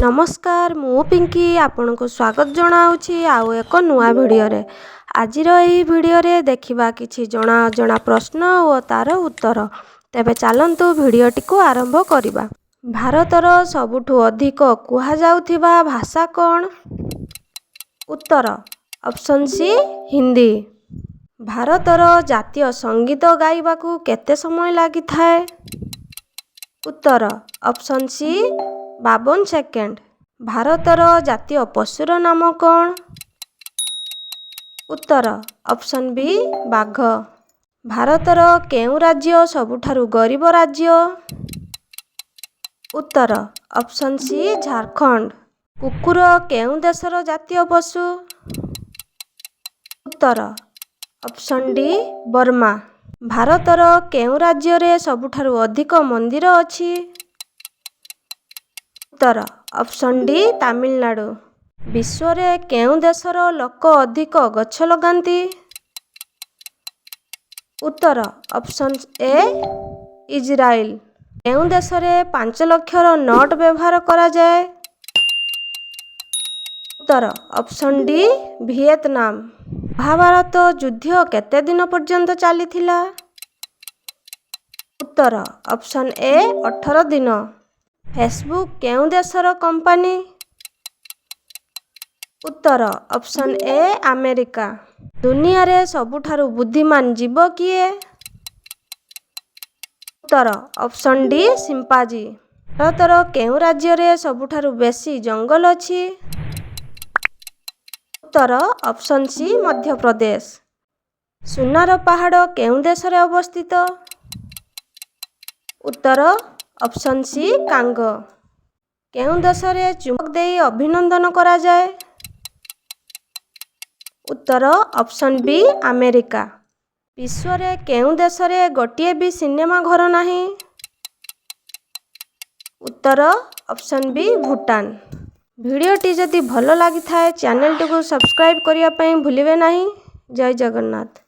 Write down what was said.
नमस्कार मु पिंकी आपण को स्वागत जनाऊँगी आउ एक नुआ भिडियो रे। आजिर एही भिडियो रे देखिबा किछि जणा जणा प्रश्न और तार उत्तर। तेबे चलंतु भिडियोटी को आरंभ करिबा। भारतर सबुठु अधिक कुहा जाउथिबा भाषा कोन? उत्तर ऑप्शन सी हिंदी। भारतर जातीय संगीत गाइबाकू केते समय लागि थाए? उत्तर ऑप्शन सी 52 सेकेंड। भारतर जातीय पशुर नाम कौन? उत्तर ऑप्शन बी बाघ। भारतर केउ राज्य सबुठारु गरीब राज्य? उत्तर ऑप्शन सी झारखंड। कुकुर केउ देशर जातीय पशु? उत्तर ऑप्शन डी बर्मा। भारतर केउ राज्य रे सबुठारु अधिक मंदिर अछि? उत्तर ऑप्शन डी तमिलनाडु। विश्व रे केउ देशर लोक अधिक गछ लगांती? उत्तर ऑप्शन ए इजराइल। केउ देश रे 5 लक्षर नोट व्यवहार करा जाए? उत्तर ऑप्शन डी वियतनाम। महाभारत युद्ध केते दिन पर्यंत चलीथिला? उत्तर ऑप्शन ए 18 दिन। फेसबुक केउ देशर company? Uttar option A America. दुनिया रे सबुठारु बुद्धिमान जीव किए? उत्तर ऑप्शन डी सिंपाजी। भारतर केउ राज्य रे सबुठारु बेसी जंगल अछि? उत्तर ऑप्शन सी मध्य प्रदेश। सुनार पहाड़ केउ देश रे अवस्थित? उत्तर ऑप्शन सी कांगो। केउ देश रे चुम्बक देई अभिनंदन करा जाए? उत्तर ऑप्शन बी अमेरिका। विश्व रे केउ देश रे गोटिए भी सिनेमा घर नाही? उत्तर ऑप्शन बी भूटान। भिडियोटी जदि भल लागि थाए चैनल टी को सब्सक्राइब करिया पई भूलिबे नाही। जय जगन्नाथ।